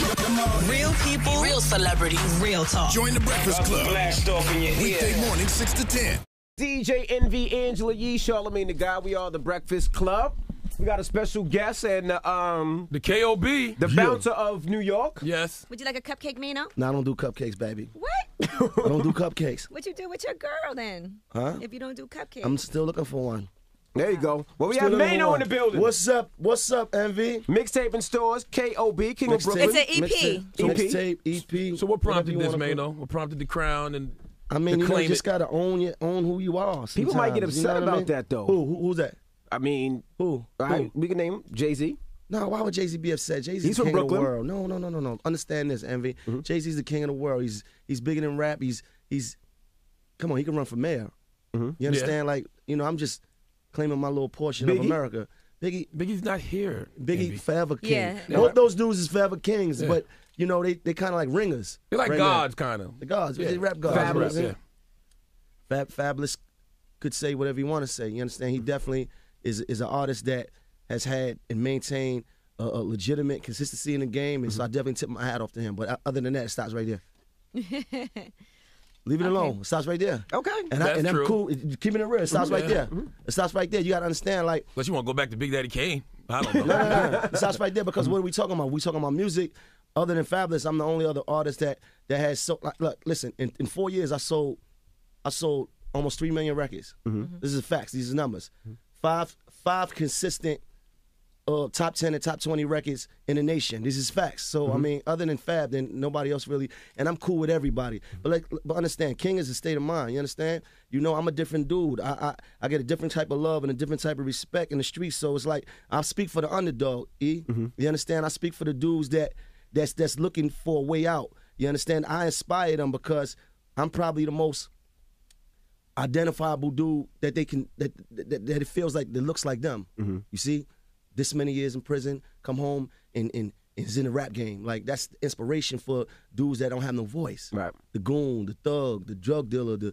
Real people, real celebrities, real talk. Join the Breakfast Club. Blast off in your ear. Weekday morning, 6 to 10. DJ Envy, Angela Yee, Charlamagne the Guy. We are the Breakfast Club. We got a special guest and the K.O.B. the bouncer of New York. Yes. Would you like a cupcake, Maino? No, I don't do cupcakes, baby. What? I don't do cupcakes. What you do with your girl then? Huh? If you don't do cupcakes. I'm still looking for one. There you go. Well, we Still have looking for Maino one. in the building. What's up? What's up, Envy? Mixtape in stores, K.O.B., King of Mixtape. Brooklyn. It's an EP. Mixtape, EP. So what prompted whatever this, you wanna Maino? What prompted the crown and I mean, to you know, claim you just it? gotta own who you are. People might get sometimes, you upset know what I about mean? that, though. Who's that? I mean, Who? all right, we can name him Jay-Z. No, why would Jay-Z be upset? Jay-Z's He's the from king of the Brooklyn. world. No. Understand this, Envy. Jay-Z's the king of the world. He's bigger than rap. He's come on, he can run for mayor. You understand? Like, you know, I'm just claiming my little portion of Biggie? America. Bigge's not here. Biggie, Envy. forever king. Yeah. Both those dudes is forever kings, but you know they kind of like ringers. They're like right gods, now. kind of. The gods, Yeah. they rap gods. Fabolous, right? yeah. Fabolous could say whatever he want to say. You understand? He definitely is an artist that has had and maintained a legitimate consistency in the game, and so I definitely tip my hat off to him. But other than that, it stops right there. Leave it alone. It stops right there. Okay. And That's I'm true. cool. Keeping it real. It stops right Yeah. there. It stops right there. You got to understand, like, Unless you want to go back to Big Daddy Kane. I don't know. no. It stops right there because what are we talking about? We talking about music. Other than Fabolous, I'm the only other artist that has so. Like, look, listen. In 4 years, I sold almost 3 million records. This is facts. These are numbers. Five consistent top 10 and top 20 records in the nation. This is facts. So I mean, other than Fab, then nobody else really. And I'm cool with everybody. But understand, king is a state of mind. You understand? You know, I'm a different dude. I get a different type of love and a different type of respect in the streets. So it's like I speak for the underdog. You understand? I speak for the dudes that's looking for a way out. You understand? I inspire them because I'm probably the most identifiable dude that they can that it feels like that looks like them. You see? This many years in prison, come home and is in the rap game. Like, that's inspiration for dudes that don't have no voice. Right. The goon, the thug, the drug dealer, the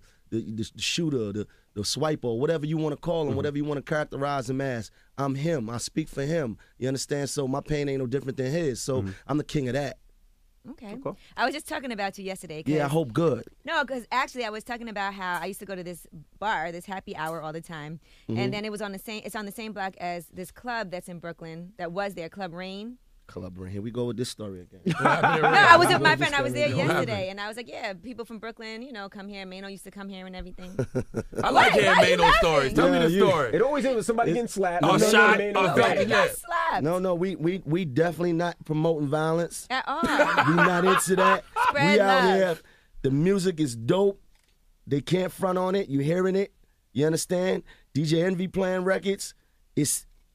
shooter, the swiper, whatever you want to call him, whatever you want to characterize him as. I'm him. I speak for him. You understand? So my pain ain't no different than his. So I'm the king of that. Okay. I was just talking about you yesterday. Yeah, I hope good. No, because actually I was talking about how I used to go to this bar, this happy hour all the time, and then it's on the same block as this club that's in Brooklyn that was there, Club Rain. Club Rain. Here we go with this story again. No, I was with my friend. I was there yesterday, and I was like, yeah, people from Brooklyn, you know, come here. Maino used to come here and everything. I like hearing Why you Maino's laughing? story. Tell me the story. It always ends with somebody getting slapped. Oh, shot. Nobody got slapped. No, we definitely not promoting violence. At all. We not into that. Spread We out love. here. The music is dope. They can't front on it. You hearing it. You understand? DJ Envy playing records.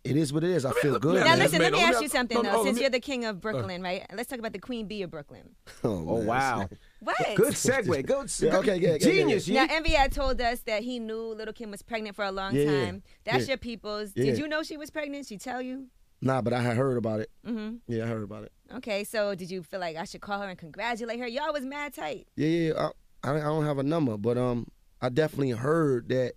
It is what it is. I feel good. Now man. listen, let me Maino, ask you something no, though. let Since me- you're the king of Brooklyn, right? Let's talk about the queen bee of Brooklyn. Oh, Oh, man. wow. What? Good segue. Good. Yeah, okay, yeah, Genius. Now, Yee. Envy had told us that he knew Little Kim was pregnant for a long Yeah, time. That's yeah. your people's. Yeah. Did you know she was pregnant? She tell you? Nah, but I had heard about it. Yeah, I heard about it. Okay, so did you feel like I should call her and congratulate her? Y'all was mad tight. Yeah. I don't have a number, but I definitely heard that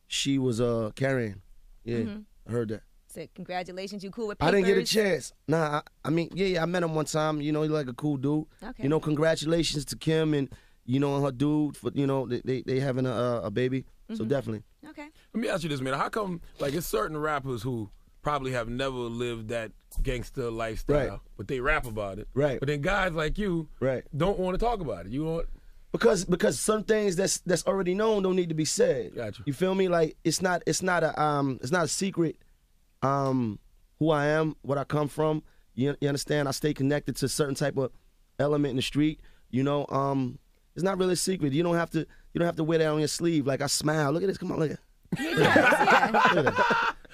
she was carrying. Yeah, I heard that. So congratulations, you cool with I papers? didn't get a chance. Nah, I mean, yeah, I met him one time. You know, he's like a cool dude. Okay. You know, congratulations to Kim and, you know, and her dude for, you know, they having a baby. So definitely. Okay. Let me ask you this, man. How come, like, it's certain rappers who probably have never lived that gangster lifestyle, Right. but they rap about it. Right. But then guys like you Right. don't want to talk about it. You want... Because some things that's already known don't need to be said. Gotcha. You feel me? Like it's not a secret who I am, what I come from. You understand? I stay connected to a certain type of element in the street. You know, it's not really a secret. You don't have to wear that on your sleeve. Like I smile. Look at this. Come on, look at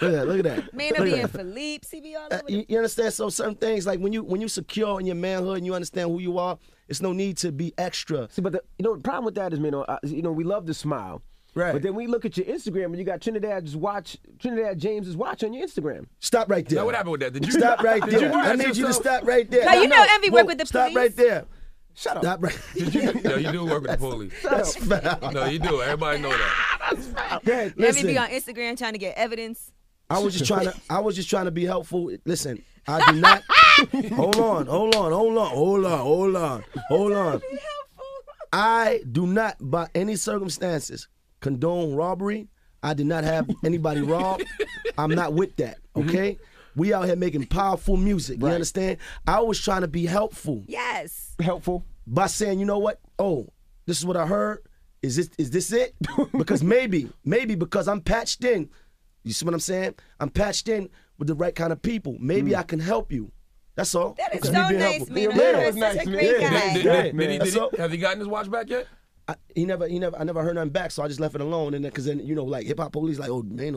Look at that. Maino being Philippe, CB all over You understand? So certain things, like when you secure in your manhood and you understand who you are, it's no need to be extra. See, but the problem with that is, we love to smile. Right. But then we look at your Instagram and you got Trinidad James's watch on your Instagram. Stop right there. Now, what happened with that? Did you Stop right Did you there. do that I need you to yourself? stop right there. Now, you know Envy work with the Stop police. right there. Shut up. Stop right Did you? No, you do work with the police. That's foul. No, you do. Everybody know that. Go ahead. Envy Listen, be on Instagram trying to get evidence. I was just trying to be helpful. Listen, I do not. Hold on. I do not, by any circumstances, condone robbery. I did not have anybody robbed. I'm not with that, okay? We out here making powerful music, you understand? I was trying to be helpful. Yes. Helpful. By saying, you know what? Oh, this is what I heard. Is this it? Because maybe because I'm patched in. You see what I'm saying? I'm patched in with the right kind of people. Maybe I can help you. That's all. That is Because so me being nice, helpful. Maino. Yeah, You're that's nice, such a man. great Yeah. guy. Has he gotten his watch back yet? I never heard nothing back, so I just left it alone. And then, cause then, you know, like hip hop police, like, oh man,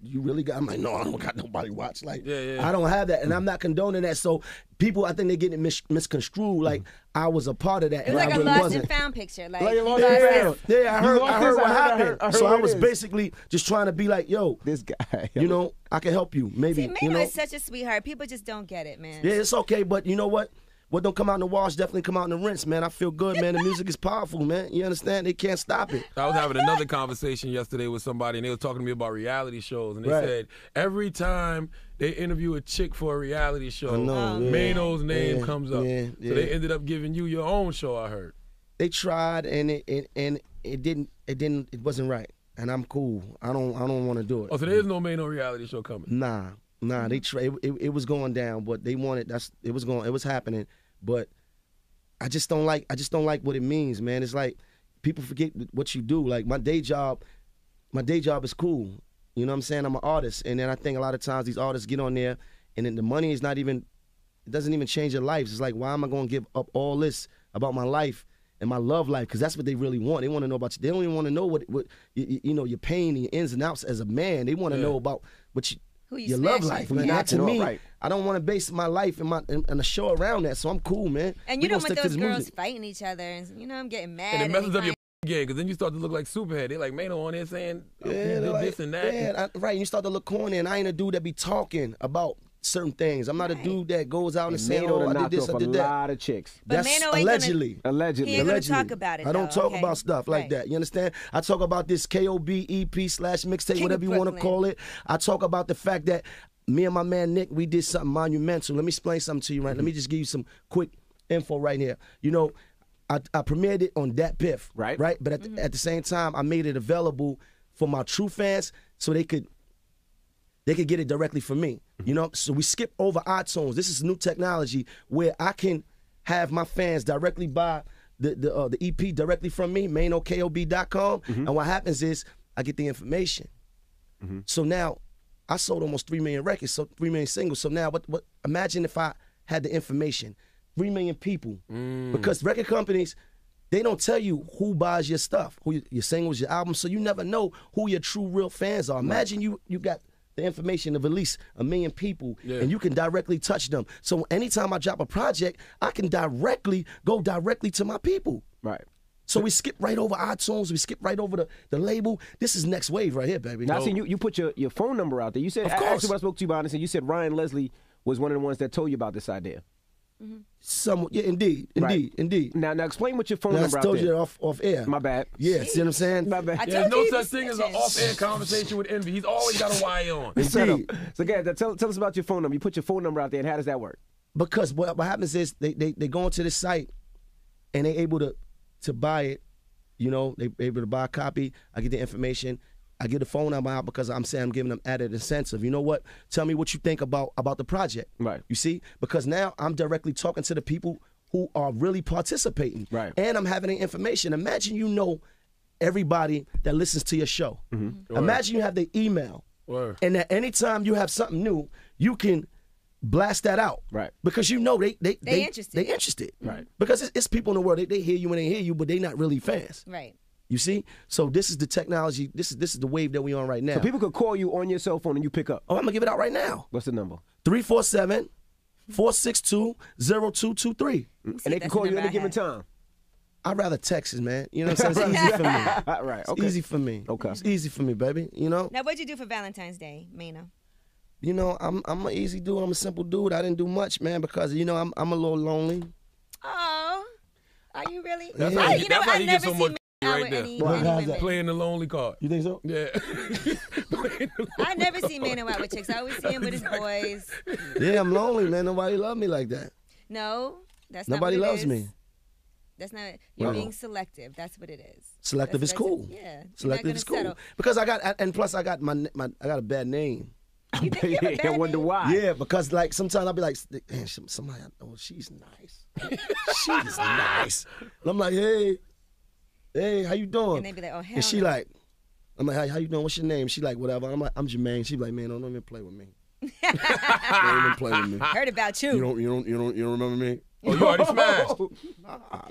you really got? I'm like, no, I don't got nobody watch. Like, I don't have that, and I'm not condoning that. So people, I think they getting it misconstrued. Like I was a part of that, It's and like I a really lost wasn't. and found picture. Like, Like a you lost lost and this. found. Yeah, I heard what happened. I heard So I what was it is. basically just trying to be like, yo, This guy. you know, I can help you. Maybe, See, Maino you know. is such a sweetheart. People just don't get it, man. Yeah, it's okay, but you know what? What don't come out in the wash definitely come out in the rinse, man. I feel good, man. The music is powerful, man. You understand? They can't stop it. I was having another conversation yesterday with somebody, and they were talking to me about reality shows, and they Right. said every time they interview a chick for a reality show, I know, yeah. Maino's name Yeah, comes up. yeah, So they ended up giving you your own show, I heard. They tried, and it wasn't right. And I'm cool. I don't want to do it. Oh, so there is no Maino reality show coming. Nah. They tried. It was going down, but they wanted. It was happening, but I just don't like what it means, man. It's like people forget what you do. Like my day job is cool. You know what I'm saying? I'm an artist, and then I think a lot of times these artists get on there, and then the money is not even. It doesn't even change their lives. It's like, why am I going to give up all this about my life and my love life? Because that's what they really want. They want to know about you. They don't even want to know what you know, your pain and your ins and outs as a man. They want to know about what your love life. Man. That, to me, I don't want to base my life and a show around that. So I'm cool, man. And you don't want those girls fighting each other, and you know, I'm getting mad. And it messes up your game, because then you start to look like Superhead. They like Maino on there saying, you did this and that. Yeah, right. You start to look corny, and I ain't a dude that be talking about certain things. I'm not a dude that goes out and saying, "Oh, I did this, I did that." A lot of chicks. But That's Maino ain't allegedly. He ain't gonna talk about it. I don't though, talk okay? about stuff like that. You understand? I talk about this KOB EP/mixtape, King whatever of you want to Brooklyn. call it. I talk about the fact that me and my man Nick, we did something monumental. Let me explain something to you, right? Let me just give you some quick info right here. You know, I premiered it on Dat Piff, Right. But at the same time, I made it available for my true fans so they could get it directly from me. You know, so we skip over iTunes. This is new technology where I can have my fans directly buy the EP directly from me, MainoKOB.com. And what happens is I get the information. So now I sold almost 3 million records, so 3 million singles. So now what imagine if I had the information, 3 million people. Because record companies, they don't tell you who buys your stuff, who your singles, your albums, so you never know who your true real fans are. Imagine you got the information of at least 1 million people, and you can directly touch them. So anytime I drop a project, I can go directly to my people. Right. So we skip right over iTunes. We skip right over the label. This is next wave right here, baby. Now, I seen you put your phone number out there. You said, Of course. actually, when I spoke to you about this, and you said Ryan Leslie was one of the ones that told you about this idea. Yeah, indeed. Now explain what your phone Now, number I out told there. you that off air. My bad. Yeah, see what I'm saying? My bad. I There's told no you such he thing as be an off-air conversation with Envy. He's always got a Y on. Indeed. So, guys, tell us about your phone number. You put your phone number out there, and how does that work? Because what happens is they go into the site and they able to buy it. You know, they able to buy a copy. I get the information. I get the phone number out because I'm saying I'm giving them added incentive. You know what? Tell me what you think about the project. Right. You see? Because now I'm directly talking to the people who are really participating. Right. And I'm having the information. Imagine you know everybody that listens to your show. Imagine you have their email. Word. And that anytime you have something new, you can blast that out. Right. Because you know they interested. They interested. Right. Because it's people in the world, they hear you and they hear you, but they not really fans. Right. You see? So this is the technology, this is the wave that we on right now. So people could call you on your cell phone and you pick up. I'm gonna give it out right now. What's the number? 347-462-0223. And they can call you at any given time. I'd rather text it, man. You know what I'm saying? It's easy for me. Right. It's Okay. easy for me. Okay. It's easy for me, baby. You know? Now, what'd you do for Valentine's Day, Maino? You know, I'm an easy dude. I'm a simple dude. I didn't do much, man, because you know I'm a little lonely. Oh, are you really? That's why I, he- you know, that's why I've he gets never so seen much Right there. any How's women. that? Playing the lonely card. You think so? Yeah. I never see Maino out with chicks. I always see him with his boys. Yeah, I'm lonely, man. Nobody love me like that. No, that's Nobody not what it loves is. me. That's not. You're Wow. being selective. That's what it is. Selective is That's- cool. Yeah. Selective is cool. Because I got, and plus I got I got a bad name. You think you have a I bad wonder name? why. Yeah, because like sometimes I'll be like, man, somebody, oh, she's nice. She's nice. And I'm like, hey, how you doing? And they be like, oh hell. And she no. like, I'm like, how you doing? What's your name? She like, whatever. I'm like, I'm Jermaine. She like, man, don't even play with me. Don't even play with me. Heard about you. You don't remember me? Oh, you already smashed.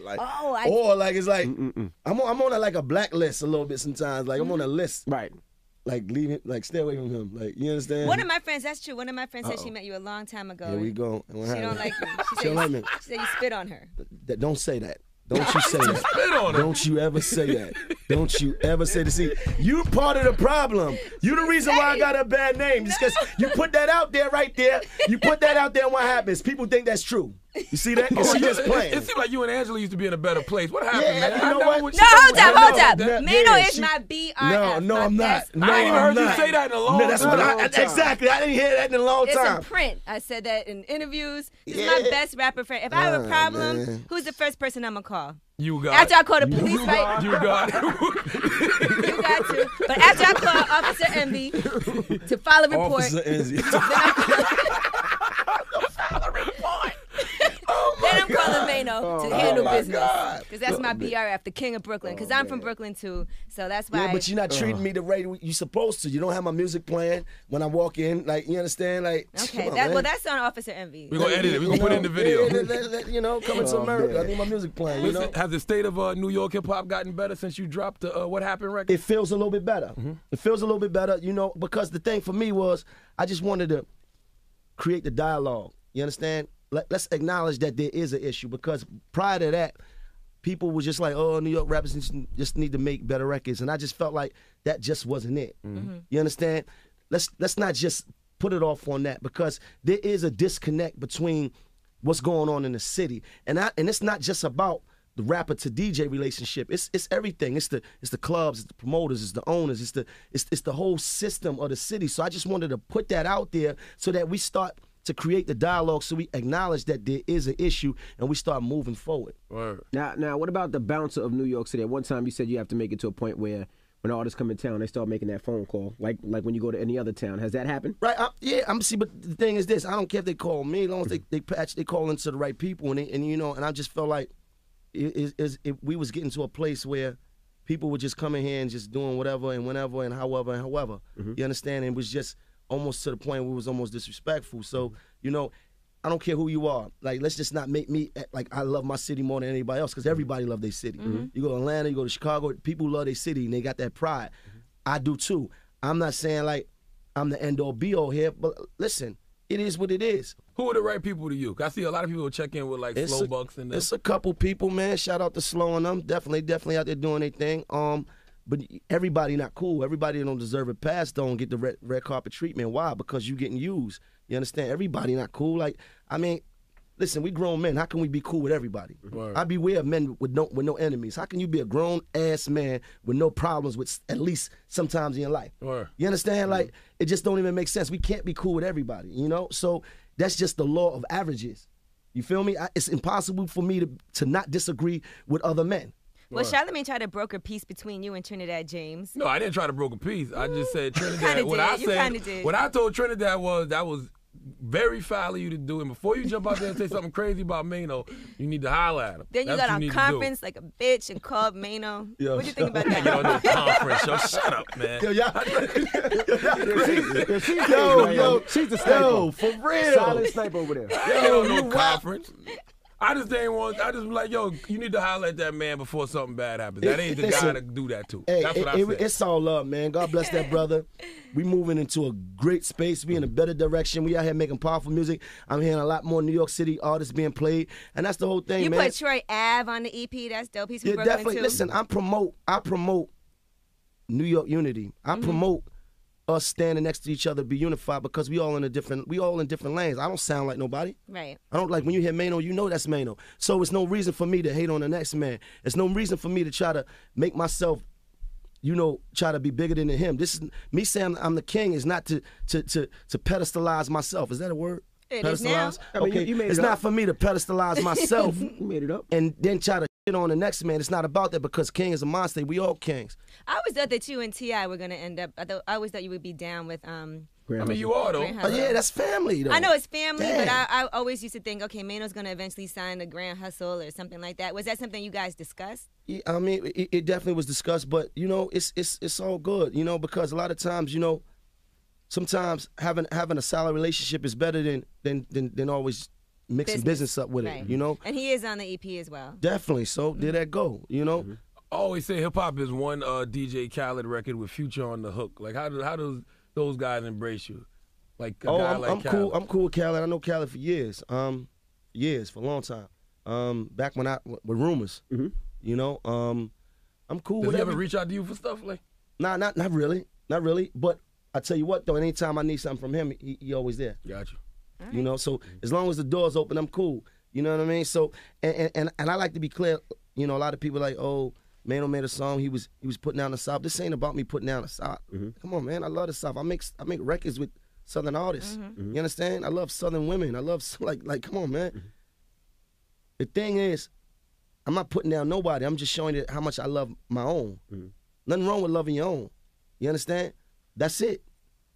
Like, Oh, or like it's like I'm on a, like a blacklist a little bit sometimes. Like I'm on a list. Right. Like leave him, like stay away from him. Like you understand? One of my friends, that's true. One of my friends said she met you a long time ago. Here we go. And what She don't happened? like you. She don't like me. She said you spit on her. Don't say that. Don't you say that. Spit on her. Don't you ever say that. Don't you ever say that. See, you part of the problem. You the reason why I got a bad name. Just because you put that out there right there. You put that out there and what happens? People think that's true. You see that? Because she just playing. It seemed like you and Angela used to be in a better place. What happened, Yeah, man? you know I what? what No, hold up. that- Maino yeah, is she- my BRF. No, my I'm not. best No, I ain't even I'm heard you not. say that in a long No, that's time. what exactly. I didn't hear that in a long It's time. in print. I said that in interviews. This is Yeah. my best rapper friend. If I have a problem, man. who's the first person I'm gonna call? You got After it. I call the police, right? You got it. You got to. But after I call Officer Envy to file a report, Officer Envy. then I'm calling Maino to handle my business. God. Because that's my BRF, the king of Brooklyn. Because I'm from Brooklyn too. So that's why. Yeah, but you're not treating me the way you're supposed to. You don't have my music playing when I walk in. Like, you understand? Like, Okay, come on, man. well, that's on Officer Envy. We're going to edit it. We're going to put it in the video. You know, coming to America. I need my music playing, you know? Listen, has the state of New York hip-hop gotten better since you dropped the What Happened record? It feels a little bit better. It feels a little bit better, you know, because the thing for me was I just wanted to create the dialogue. You understand? Let's acknowledge that there is an issue because prior to that, people were just like, oh, New York rappers just need to make better records. And I just felt like that just wasn't it. You understand? Let's not just put it off on that because there is a disconnect between what's going on in the city. And it's not just about the rapper to DJ relationship. It's everything. It's the clubs, it's the promoters, it's the owners, it's the whole system of the city. So I just wanted to put that out there so that we start to create the dialogue so we acknowledge that there is an issue and we start moving forward. Word. Now, what about the bouncer of New York City? At one time, you said you have to make it to a point where when artists come in town, they start making that phone call, like when you go to any other town. Has that happened? Right? See, but the thing is this: I don't care if they call me, as long as they call into the right people, and you know, and I just felt like we was getting to a place where people were just coming here and just doing whatever and whenever and however and however. You understand? And it was just almost to the point where it was almost disrespectful. So, you know, I don't care who you are. Like, let's just not make me act like I love my city more than anybody else because everybody love their city. You go to Atlanta, you go to Chicago, people love their city and they got that pride. I do too. I'm not saying like I'm the end-all be-all here, but listen, it is what it is. Who are the right people to you? 'Cause I see a lot of people check in with like Slow Bucks and It's a couple people, man. Shout out to Slow and them. Definitely out there doing their thing. But everybody not cool. Everybody don't deserve it. Pass don't get the red carpet treatment. Why? Because you getting used. You understand? Everybody not cool. Like, I mean, listen, we grown men. How can we be cool with everybody? Word. I beware of men with no enemies. How can you be a grown ass man with no problems with at least sometimes in your life? Word. You understand? Like, it just don't even make sense. We can't be cool with everybody. You know? So that's just the law of averages. You feel me? It's impossible for me to not disagree with other men. Well, Charlamagne tried to broker peace between you and Trinidad James. No, I didn't try to broker peace. I just said Trinidad. kinda What did. I You said, kinda did. what I told Trinidad was that was very foul of you to do. And before you jump out there and say something crazy about Maino, you need to holler at him. Then you That's got what on need to conference like a bitch and called Maino. Yo. What do you think about do. Get on that? no conference, yo. Shut up, man. Yo, y'all. She's the sniper. Yo, for real. Silent sniper over there. Get on no conference. I just was like, yo, you need to holler at that man before something bad happens. That ain't the guy Listen, to do that to. Hey, That's what I said. it's all love, man. God bless that brother. We moving into a great space. We in a better direction. We out here making powerful music. I'm hearing a lot more New York City artists being played, and that's the whole thing, You man. put Troy Ave on the EP. That's dope. He's from Yeah, Brooklyn definitely. too. Listen, I promote New York unity. I promote us standing next to each other be unified because we all in different lanes. I don't sound like nobody. Right. I don't like when you hear Maino, you know that's Maino. So it's no reason for me to hate on the next man. It's no reason for me to try to make myself, try to be bigger than him. This is me saying I'm the king is not to pedestalize myself. Is that a word? It is now. I mean, Okay, you made it's it not up. for me to pedestalize myself. You made it up. And then try to shit on the next man. It's not about that because king is a monster. We all kings. I always thought that you and T.I. were going to end up, I always thought you would be down with I mean, you are, though. Grand Oh, Hustle. yeah, that's family, though. I know it's family, Damn. but I always used to think, okay, Maino's going to eventually sign the Grand Hustle or something like that. Was that something you guys discussed? Yeah, I mean, it definitely was discussed, but, it's all good, because a lot of times, sometimes having a solid relationship is better than always mixing business up with Right. it, And he is on the EP as well. Definitely. So there that go, I always say hip hop is one DJ Khaled record with Future on the hook. Like, how does those guys embrace you? Like a guy like I'm Khaled. cool. I'm cool with Khaled. I know Khaled for years. For a long time. Back when with Rumors. I'm cool Does with he ever every- reach out to you for stuff like? Nah, not really. Not really. But I tell you what though, anytime I need something from him, he always there. Got you. So as long as the door's open, I'm cool. You know what I mean? So and I like to be clear, a lot of people like, oh, Maino made a song, he was putting down the South. This ain't about me putting down the South. Come on, man. I love the South. I make records with Southern artists. You understand? I love Southern women. I love like come on, man. The thing is, I'm not putting down nobody. I'm just showing you how much I love my own. Nothing wrong with loving your own. You understand? That's it.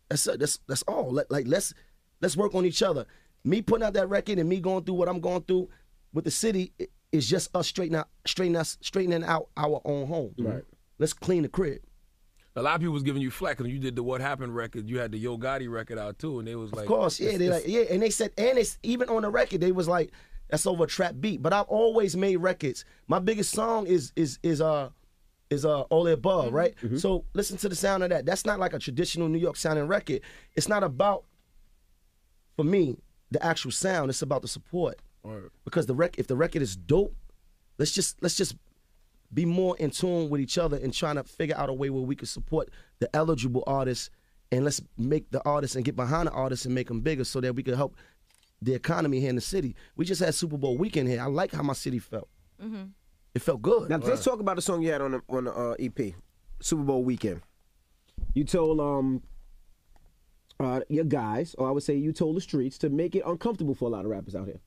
That's it. That's all. Let's work on each other. Me putting out that record and me going through what I'm going through with the city is just us straightening out our own home. Right. Let's clean the crib. A lot of people was giving you flack because you did the What Happened record. You had the Yo Gotti record out too, and they was like, Of course, yeah. And they said, and it's even on the record, they was like, that's over a trap beat. But I've always made records. My biggest song is All the Above, right? So listen to the sound of that. That's not like a traditional New York sounding record. It's not about, for me, the actual sound. It's about the support. Word. Because if the record is dope, let's just be more in tune with each other and trying to figure out a way where we can support the eligible artists, and let's make the artists and get behind the artists and make them bigger so that we can help the economy here in the city. We just had Super Bowl weekend here. I like how my city felt. It felt good. Now let's talk about the song you had on the EP, Super Bowl weekend. You told your guys, or I would say you told the streets, to make it uncomfortable for a lot of rappers out here.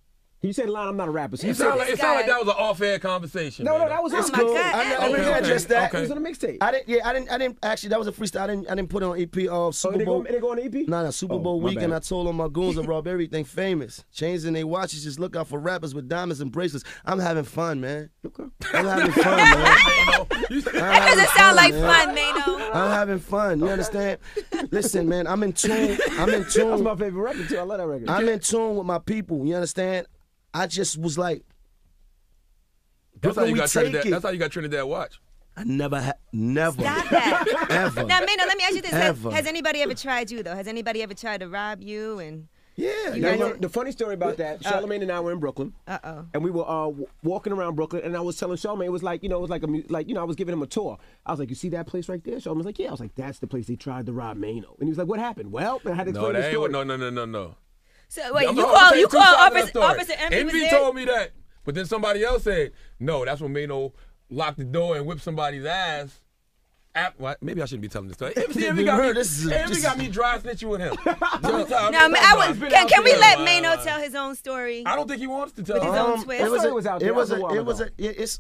You said a lot. I'm not a rapper. So you It sounded said, like that was an off-air conversation. no, man. that was It's my cool. God. I Okay, never just that. okay. It was on a mixtape. I didn't actually. That was a freestyle. I didn't put it on EP. Oh, Super it Bowl. didn't go on the EP? Nah, Super Oh, Bowl my weekend. bad. I told all my goons to rob everything famous. Changing their watches, just look out for rappers with diamonds and bracelets. I'm having fun, man. Okay. I'm having fun, man. That doesn't sound like fun, Maino. I'm having fun. You understand? Listen, man. I'm in tune. That's my favorite record too. I love that record. I'm in tune with my people. You understand? I just was like, That's how Brooklyn, you we got take Trinidad. it. That's how you got Trinidad watch. I never. Stop that. Ever. Now, Maino, let me ask you this. Ever. Has anybody ever tried you, though? Has anybody ever tried to rob you? And Yeah. You Now, guys- the funny story about that, Charlamagne and I were in Brooklyn. Uh-oh. And we were walking around Brooklyn, and I was telling Charlamagne, it was like, I was giving him a tour. I was like, you see that place right there? Charlamagne was like, yeah. I was like, that's the place they tried to rob Maino. And he was like, what happened? Well, I had to No, explain the that story. ain't. No. So, wait, I'm you gonna call tell two sides of that Officer story. Envy was Envy there? told me that, but then somebody else said, no, that's when Maino locked the door and whipped somebody's ass. What? Maybe I shouldn't be telling this story. Envy got me dry snitching with him. Can we let Maino tell his own story? I don't think he wants to tell. With his own twist? It was It was out there. This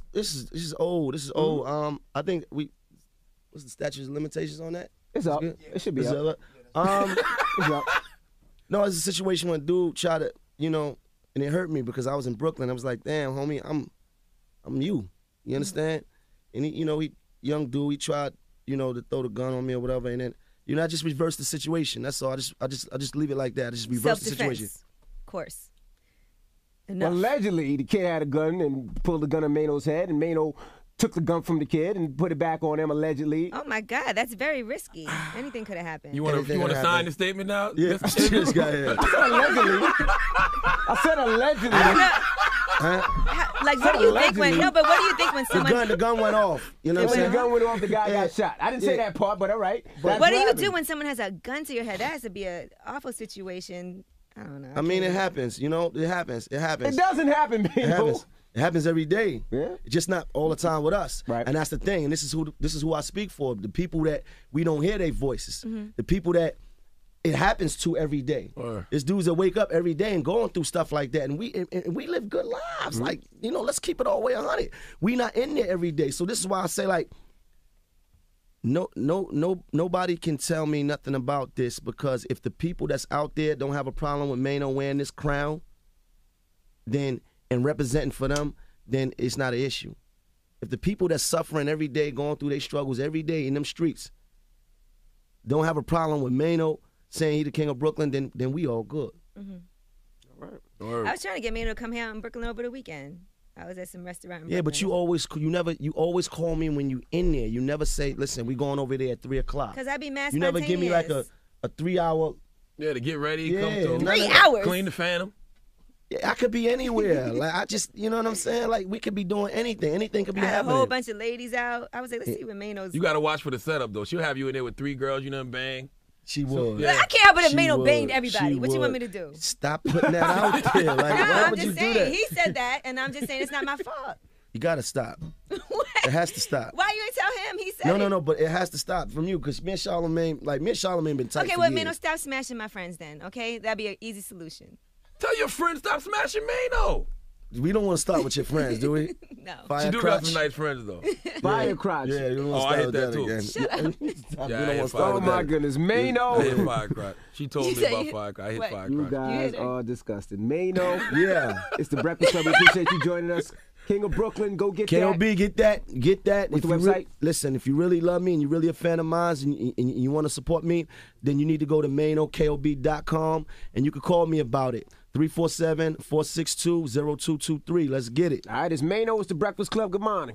is old. This is old. I think what's the statute of limitations on that? It's up. Good? It should be Is it up. up? It's up. No, it's a situation when a dude tried to, and it hurt me because I was in Brooklyn. I was like, damn, homie, I'm you. You understand? And he young dude, he tried, to throw the gun on me or whatever, and then, I just reversed the situation. That's all. I just leave it like that. I just reverse the situation. Self-defense, of course. Well, allegedly, the kid had a gun and pulled the gun on Maino's head, and Maino took the gun from the kid and put it back on him, allegedly. Oh my God, that's very risky. Anything could have happened. You want Anything to could sign happen. the statement now? Yeah, this guy here. Allegedly. I said allegedly. Like, what do you think when? No, but what do you think when someone? The gun went off. You know what I'm When saying? the gun went off, the guy got shot. I didn't say that part, but all right. What do you do when someone has a gun to your head? That has to be an awful situation. I don't know. I mean, it happens. You know, it happens. It happens. It doesn't happen, man. It happens. It happens every day. Yeah. Just not all the time with us. Right. And that's the thing. And this is who I speak for. The people that we don't hear their voices. The people that it happens to every day. It's dudes that wake up every day and going through stuff like that. And we live good lives. Like, you know, let's keep it all the way 100. We not in there every day. So this is why I say, like, nobody can tell me nothing about this, because if the people that's out there don't have a problem with Maino wearing this crown, then and representing for them, then it's not an issue. If the people that's suffering every day, going through their struggles every day in them streets, don't have a problem with Maino saying he the king of Brooklyn, then we all good. All right. I was trying to get Maino to come here in Brooklyn over the weekend. I was at some restaurant in Yeah, but Brooklyn. you always call me when you in there. You never say, listen, we going over there at 3 o'clock. Because I be mad You never give me like a 3-hour. Yeah, to get ready, Yeah, come through. 3 hours. Clean the phantom. Yeah, I could be anywhere. Like, I just, you know what I'm saying? Like, we could be doing anything. Anything could be I had a happening. whole bunch of ladies out. I was like, let's see what Maino's. You got to watch for the setup, though. She'll have you in there with 3 girls you done bang. She would. Yeah. I can't help it if She Maino would. banged everybody. She What you want me would. to do? Stop putting that out there. Like, No, why I'm would you just do saying. that? He said that, and I'm just saying it's not my fault. You gotta stop. What? It has to stop. Why you ain't tell him? He said it. No, but it has to stop from you, because me and Charlamagne been tight Okay, for well, years. Maino, stop smashing my friends then, okay? That'd be an easy solution. Tell your friend stop smashing Maino. We don't want to start with your friends, do we? No. She do got some nice friends, though. Fire crotch. Yeah, you don't want to Oh, I start hit with that that too. again. Shut up. We Yeah, I don't hit want to fire start Oh with my that. goodness, I Maino. hit fire crotch. She told You me said about you- fire crotch. I hit what? fire You crotch. guys hit her. are disgusting. Maino, Yeah. it's the Breakfast Club. We appreciate you joining us. King of Brooklyn, go get KOB, that. get that. What's If the you website? listen, if you really love me and you're really a fan of mine and you want to support me, then you need to go to MainoKOB.com and you can call me about it. 347-462-0223. Let's get it. All right, it's Maino. It's the Breakfast Club. Good morning.